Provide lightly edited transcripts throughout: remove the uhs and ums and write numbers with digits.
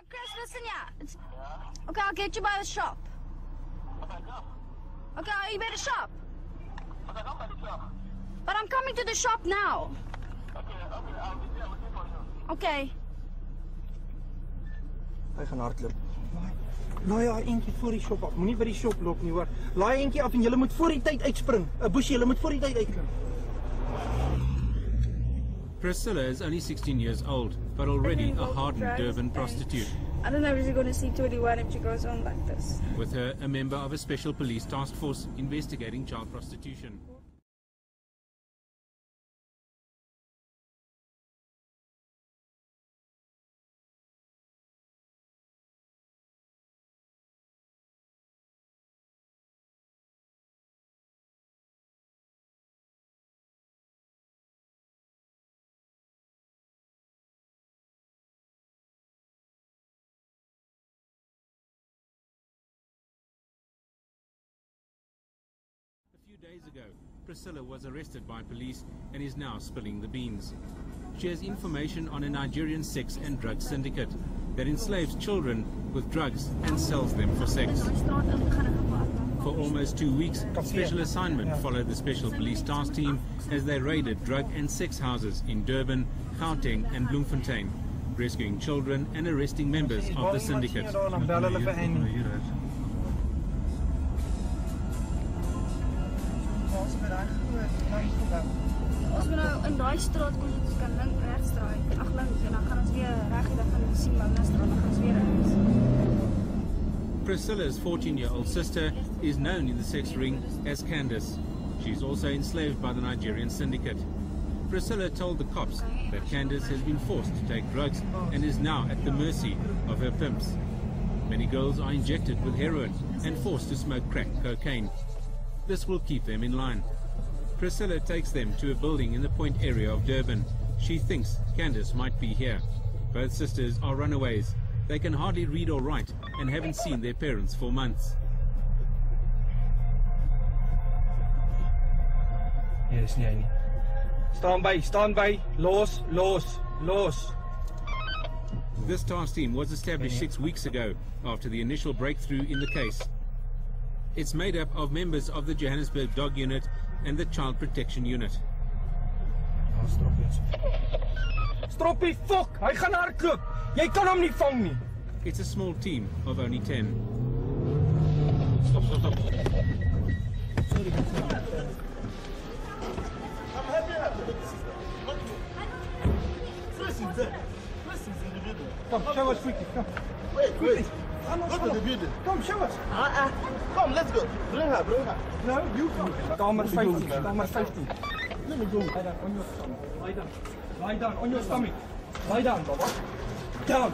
Chris, listen, okay, I'll get you by the shop. Okay, are you by the shop? Okay, come by the shop. But I'm coming to the shop now. Okay, I'll be there waiting for you. Okay. Hy gaan hardloop. Laai haar eentjie voor die shop af. Moenie by die shop loop nie, hoor. Laai eentjie af en julle moet voor die tyd uitspring. 'n Boesie, julle moet voor die tyd uitklim. Pricilla is only 16 years old, but already a hardened Durban prostitute. I don't know if she's going to see 21 if she goes on like this. With her, a member of a special police task force investigating child prostitution. A few days ago, Pricilla was arrested by police and is now spilling the beans. She has information on a Nigerian sex and drug syndicate that enslaves children with drugs and sells them for sex. For almost 2 weeks, special assignment followed the special police task team as they raided drug and sex houses in Durban, Gauteng and Bloemfontein, rescuing children and arresting members of the syndicate. Als we nou in daai straat kom, ons kan regs draai, ag links en dan gaan ons weer reg en dan gaan ons sien maar straat dan gaan ons weer regs. Priscilla's 14-year-old sister is known in the sex ring as Candace. She's also enslaved by the Nigerian syndicate. Pricilla told the cops that Candace has been forced to take drugs and is now at the mercy of her pimps. Many girls are injected with heroin and forced to smoke crack cocaine. This will keep them in line. Pricilla takes them to a building in the Point area of Durban. She thinks Candace might be here. Both sisters are runaways. They can hardly read or write and haven't seen their parents for months. Yes, nee. Stand by, los. This task team was established 6 weeks ago after the initial breakthrough in the case. It's made up of members of the Johannesburg Dog Unit and the Child Protection Unit. Stroppie, fuck! Hy gaan hardloop. Jy kan hom nie vang nie. It's a small team of only 10. Stop. Sorry. I'm happy. Chris is there. Chris is in the video. Come, show us quickly. Come. Wait. Go to the video. Come, show us. Come, let's go. Bring her. No, you come. Kamer 15. Let me go. Lie down on your stomach. Lie down on your stomach. Lie down, Baba. Down.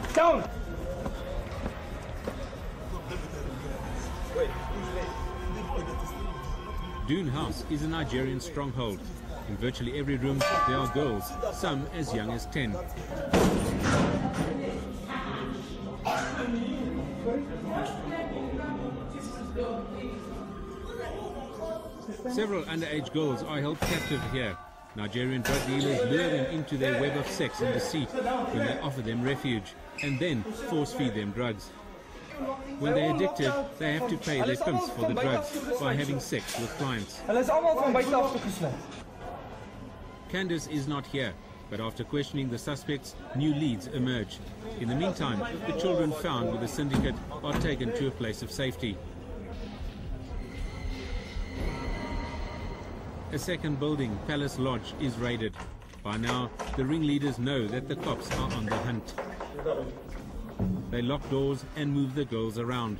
Dune House is a Nigerian stronghold. In virtually every room there are girls, some as young as 10. Several underage girls are held captive here. Nigerian drug dealers lure them into their web of sex and deceit when they offer them refuge and then force-feed them drugs. When they're addicted, they have to pay their pimps for the drugs by having sex with clients. Candace is not here, but after questioning the suspects, new leads emerge. In the meantime, the children found with the syndicate are taken to a place of safety. A second building, Palace Lodge, is raided. By now, the ringleaders know that the cops are on the hunt. They lock doors and move the girls around.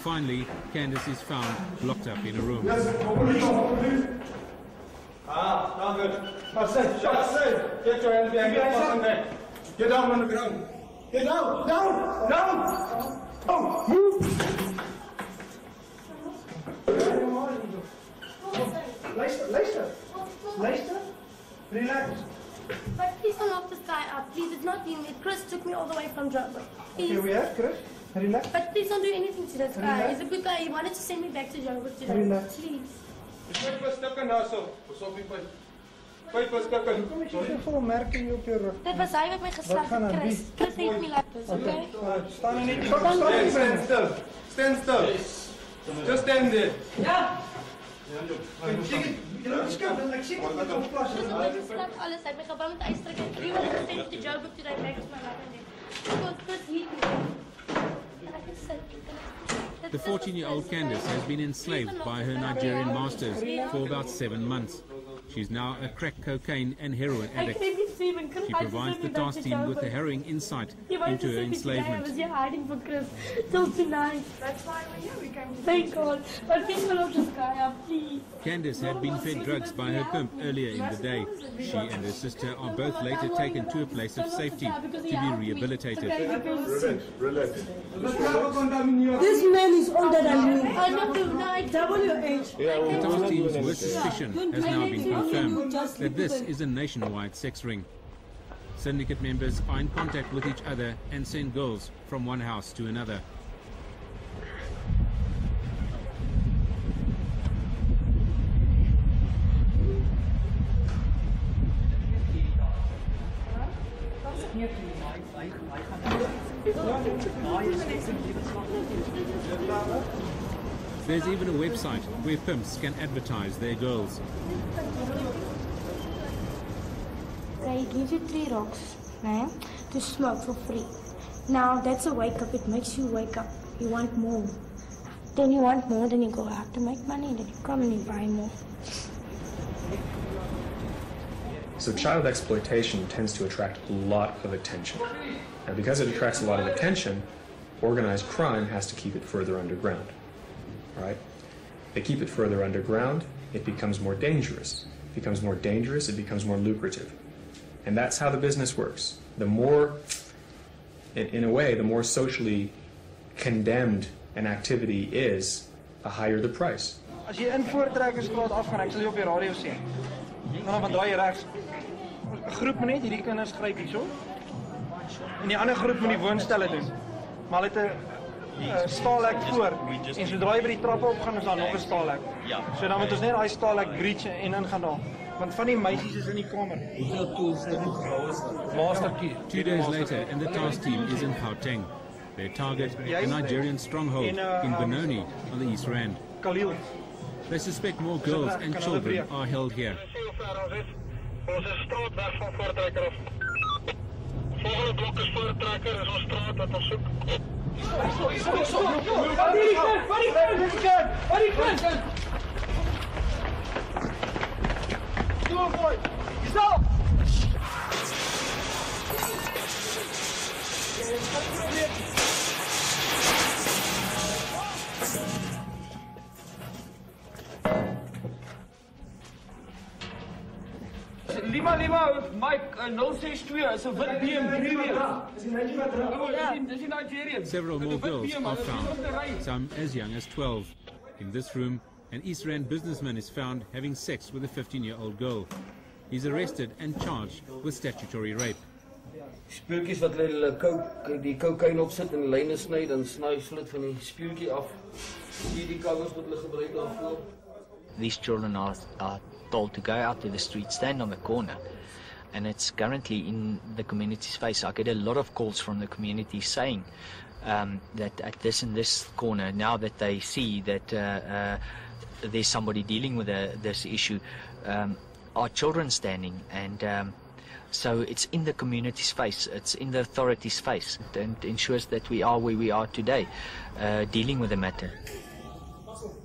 Finally, Candace is found locked up in a room. Now good. Marcel, get your hands behind. Get down on the ground. Get down. Oh, move. Luister. Relax. But he's not off the sky. all the way from Joburg. Here we are, Chris. Relax. But please don't do anything to this guy. Relax. He's a good guy. He wanted to send me back to Joburg today. Relax. Please. Hoeveel merken op je rug? Dit was hy wat my geslag het, Chris. Chris het my laat dus, okay? Staan er net Stand still. Stand still. Just stand there. Ja! Ik zie het niet op plas. Geslag alles. Hy het my gebouw met ijsdruk en 3 word gesend to Joburg today back to my laat en dit. Because Chris hit me. En ek is sick. The 14-year-old Candace has been enslaved by her Nigerian masters for about 7 months. She's now a crack cocaine and heroin addict. She provides the task team with a harrowing insight into her enslavement. Was hiding for Chris till tonight. That's why we're here. We came. Thank God. But please look this guy up, please. Candace had been fed drugs by her pimp earlier in the day. She and her sister are both later taken to a place of safety to be rehabilitated. Relax. This man is older than me. I know tonight. Double your age. The task team's worst suspicion has now been confirmed that this is a nationwide sex ring. Syndicate members are in contact with each other and send girls from one house to another. There's even a website where pimps can advertise their girls. They give you 3 rocks, right, to smoke for free. Now that's a wake up. It makes you wake up. You want more. Then you want more. Then you go out to make money. Then you come and you buy more. So child exploitation tends to attract a lot of attention. And because it attracts a lot of attention, organized crime has to keep it further underground. Right? They keep it further underground, it becomes more dangerous. It becomes more dangerous, it becomes more lucrative. And that's how the business works. The more, in a way, the more socially condemned an activity is, the higher the price. As jy in Voortrekkersstraat afgaan, ek sal jy op die radio sien. Dan draai jy regs. 'n Groep moet net hierdie kinders gryp hierso. En die ander groep moet die woonstelle doen. Maar hulle het 'n staalhek voor. En sodra jy by die trappe opgaan, is daar nog 'n staalhek. Ja. So dan moet ons net daai staalhek breach en ingaan daar. Want van die meisies is in die kamer. Master key. 2 days later, and the task team is in Gauteng. Their target, a Nigerian stronghold in Benoni on the East Rand. Khalil. They suspect more girls and children are held here. Ons is straat weg van Voortrekker af. Volgende blok is Voortrekker, is ons straat wat ons soek. Lima, Mike, 062 is 'n wit BMW. Dis die Nigerians. Several more girls are found, some as young as 12. In this room, an East Rand businessman is found having sex with a 15-year-old girl. He's arrested and charged with statutory rape. Speeltjies wat hulle die cocaine opsit en lyne sny, dan sny hulle van die speeltjie af. Die covers wat hulle gebruik daarvoor. These children are told to go out to the street, stand on the corner, and it's currently in the community's face. I get a lot of calls from the community saying that at this and this corner, now that they see that there's somebody dealing with this issue, are children standing, and so it's in the community's face, it's in the authorities' face, and ensures that we are where we are today, dealing with the matter.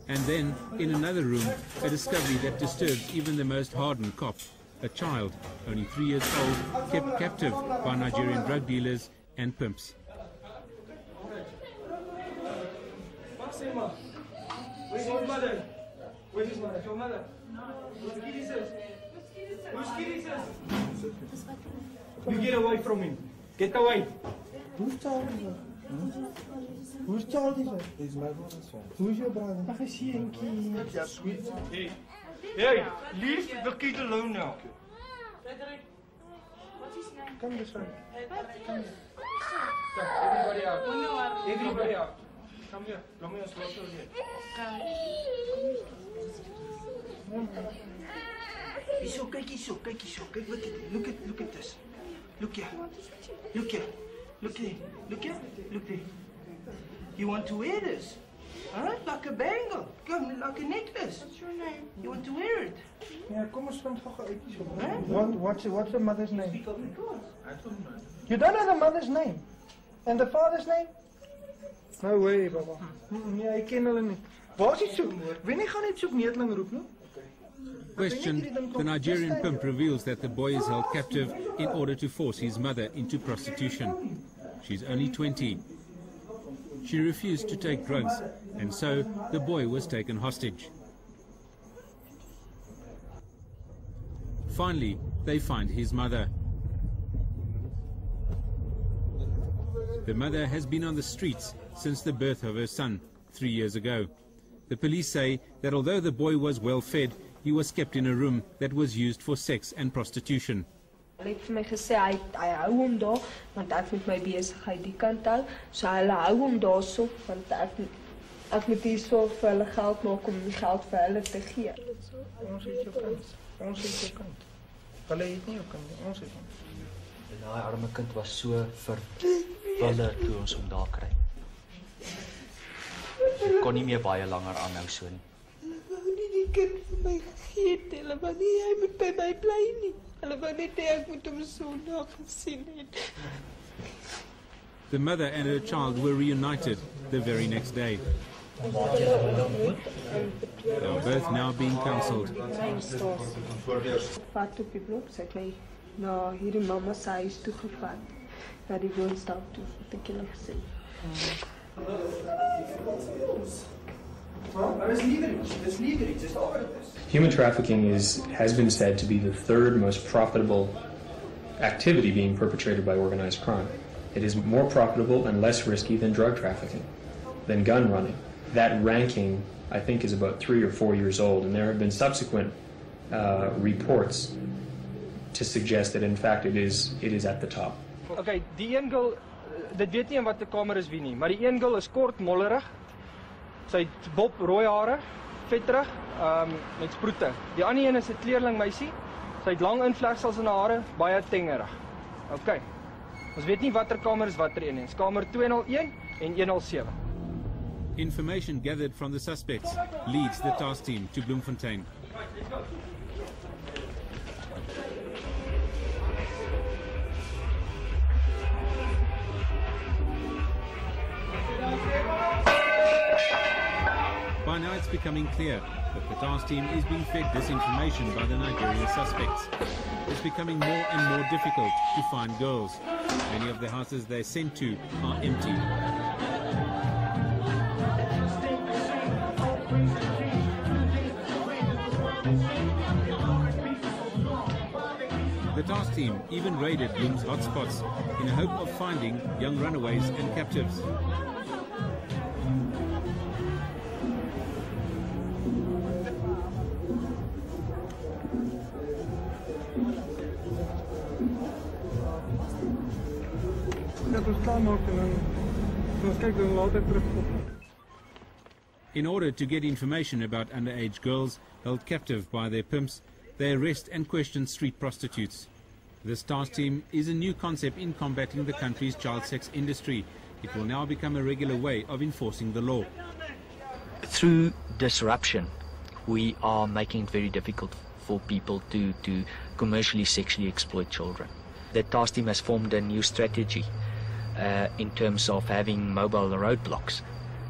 And then, in another room, a discovery that disturbs even the most hardened cop. A child, only 3 years old, kept captive by Nigerian drug dealers and pimps. Where's your mother? Where's his mother? Your mother? You get away from him. Get away. Whose child is that? Whose child is that? It's my brother's child. Who's your brother? Ach, is he een kind? Yeah, sweet. Hey, leave the kid alone now. What's his name? Come this way. Come. Everybody out. Everybody out. Come here. Let me ask you here. Look at this. Look here. Look here. Look there. Look here. Look there. You want to wear this? Huh? Like a bangle. Come, like a necklace. What's your name? You want to wear it? Yeah, kom ons vind gou uit hierso. What's the mother's name? You don't know the mother's name? And the father's name? No way, Baba. Ja, ek ken hulle nie. Waar is die soek? Wie gaan net soek neetling roep, no? Questioned, the Nigerian pimp reveals that the boy is held captive in order to force his mother into prostitution. She's only 20. She refused to take drugs, and so the boy was taken hostage. Finally, they find his mother. The mother has been on the streets since the birth of her son 3 years ago. The police say that although the boy was well fed, he was kept in a room that was used for sex and prostitution. Hulle het vir my gesê hy hou hom daar want ek moet my besigheid die kant hou. So hulle hou hom daarso want ek moet hierso vir hulle geld maak om die geld vir hulle te gee. Ons het jou kant. Ons het jou kant. Hulle het nie jou kant, ons het hom. En daai arme kind was so verwille toe ons hom daar kry. Kon nie meer baie langer aanhou so nie. Hulle wou nie die kind vir my gegee het, hulle wou nie hy moet by my bly nie. Hulle wou net hê ek moet hom Sondag gesien het. The mother and her child were reunited the very next day. They are both now being counseled. Vat op die blok, sy het my na hierdie mamma se huis toe gevat. Na die woonstel toe, het ek hulle gesien. Human trafficking has been said to be the third most profitable activity being perpetrated by organized crime. It is more profitable and less risky than drug trafficking, than gun running. That ranking, I think, is about 3 or 4 years old, and there have been subsequent reports to suggest that, in fact, it is at the top. Okay, die een girl, dit weet nie wat 'n kamer is wie nie, maar die een girl is kort, mollerig. Sy het bob rooi hare, vetterig, met sproete. Die ander een is 'n kleerling meisie. Sy het lang invlegsels in haar hare, baie tengerig. Okay. Ons weet nie watter kamer is watter een nie. Dis kamer 201 en 107. Information gathered from the suspects leads the task team to Bloemfontein. By now it's becoming clear that the task team is being fed disinformation by the Nigerian suspects. It's becoming more and more difficult to find girls. Many of the houses they're sent to are empty. The task team even raided Bloem's hotspots in a hope of finding young runaways and captives. In order to get information about underage girls held captive by their pimps, they arrest and question street prostitutes. This task team is a new concept in combating the country's child sex industry. It will now become a regular way of enforcing the law. Through disruption, we are making it very difficult for people to commercially sexually exploit children. The task team has formed a new strategy in terms of having mobile roadblocks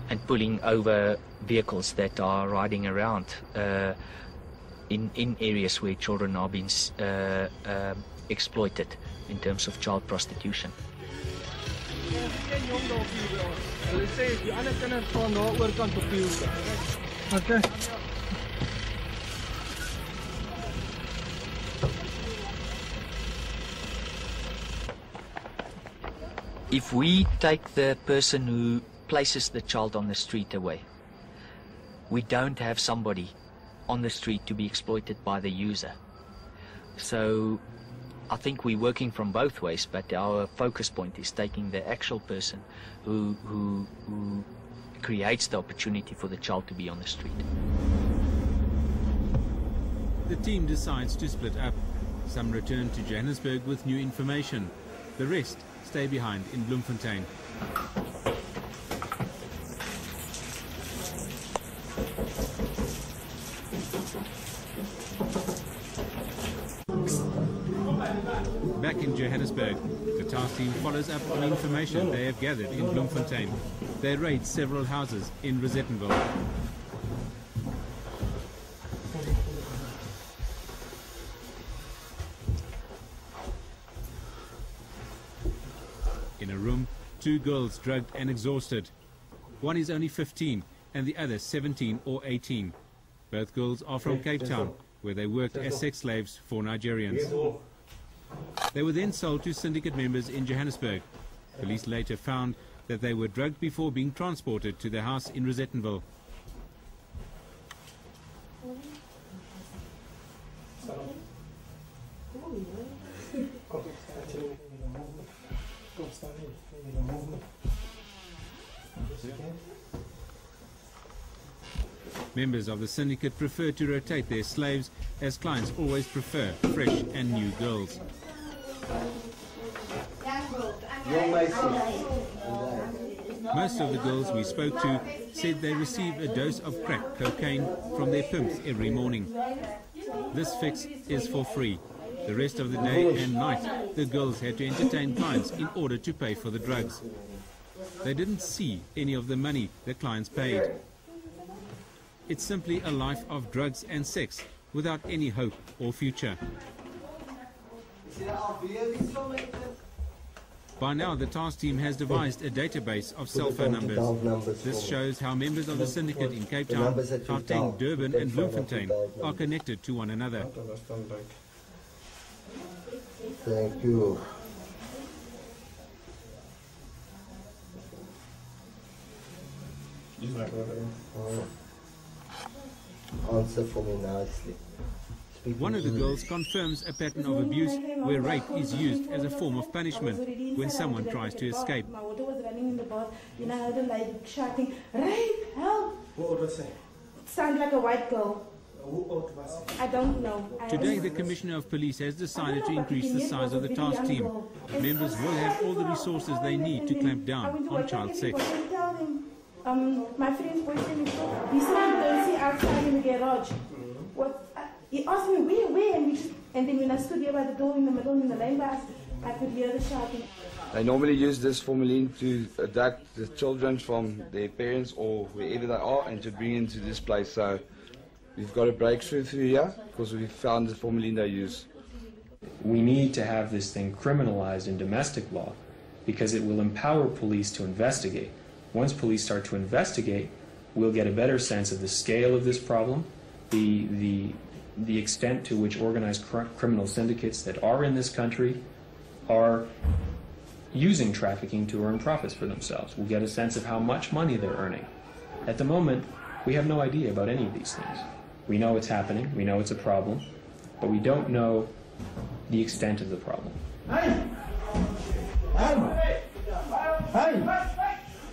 and pulling over vehicles that are riding around in areas where children are being exploited in terms of child prostitution. Okay. If we take the person who places the child on the street away, we don't have somebody on the street to be exploited by the user. So I think we're working from both ways, but our focus point is taking the actual person who creates the opportunity for the child to be on the street. The team decides to split up. Some return to Johannesburg with new information. The rest stay behind in Bloemfontein. Back in Johannesburg, the task team follows up on information they have gathered in Bloemfontein. They raid several houses in Rosettenville. In a room, 2 girls drugged and exhausted. One is only 15 and the other 17 or 18. Both girls are from Cape Town, where they worked as sex slaves for Nigerians. They were then sold to syndicate members in Johannesburg. Police later found that they were drugged before being transported to their house in Rosettenville. Members of the syndicate prefer to rotate their slaves, as clients always prefer fresh and new girls. Most of the girls we spoke to said they receive a dose of crack cocaine from their pimps every morning. This fix is for free. The rest of the day and night, the girls had to entertain clients in order to pay for the drugs. They didn't see any of the money the clients paid. It's simply a life of drugs and sex without any hope or future. By now, the task team has devised a database of cell phone numbers. This shows how members of the syndicate in Cape Town, Gauteng, Durban and Bloemfontein are connected to one another. Thank you. Answer for me nicely. One of the girls confirms a pattern of abuse where rape is used as a form of punishment when someone tries to escape. My daughter was running in the bar, and I heard her like shouting, "Rape! Help!" What would I say? It sounded like a white girl. I don't know. Today, the Commissioner of Police has decided to increase the size of the task team. Members will have all the resources they need to clamp down on child sex. My friend's boyfriend, he saw me outside in the garage. He asked me where, and then when I stood here by the door in the middle in the lane bus, I could hear the shouting. They normally use this formalin to abduct the children from their parents or wherever they are and to bring into this place. So we've got a breakthrough through here because we found the formalin they use. We need to have this thing criminalized in domestic law because it will empower police to investigate. Once police start to investigate, we'll get a better sense of the scale of this problem, the extent to which organized criminal syndicates that are in this country are using trafficking to earn profits for themselves. We'll get a sense of how much money they're earning. At the moment, we have no idea about any of these things. We know it's happening, we know it's a problem, but we don't know the extent of the problem. Hey!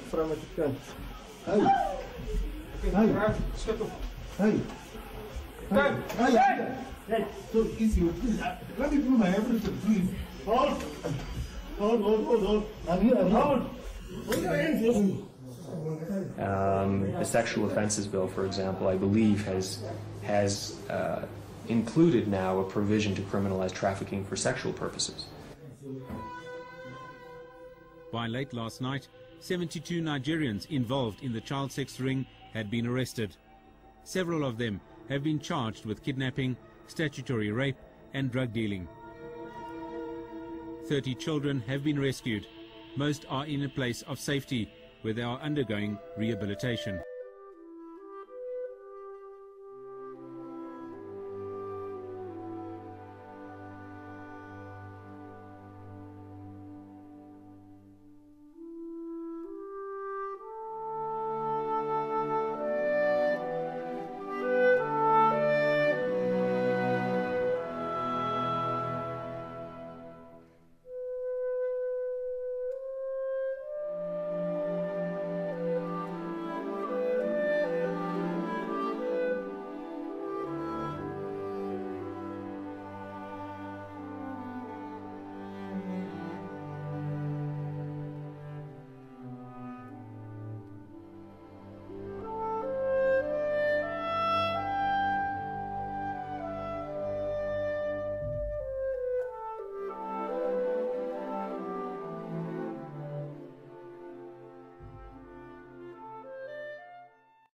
From het kant. Hey! Hey! Hey! So easy. Let me do my everything, please. Hold! I'm here. Hold! The Sexual Offences Bill, for example, I believe has included now a provision to criminalize trafficking for sexual purposes. By late last night, 72 Nigerians involved in the child sex ring had been arrested. Several of them have been charged with kidnapping, statutory rape and drug dealing. 30 children have been rescued. Most are in a place of safety where they are undergoing rehabilitation.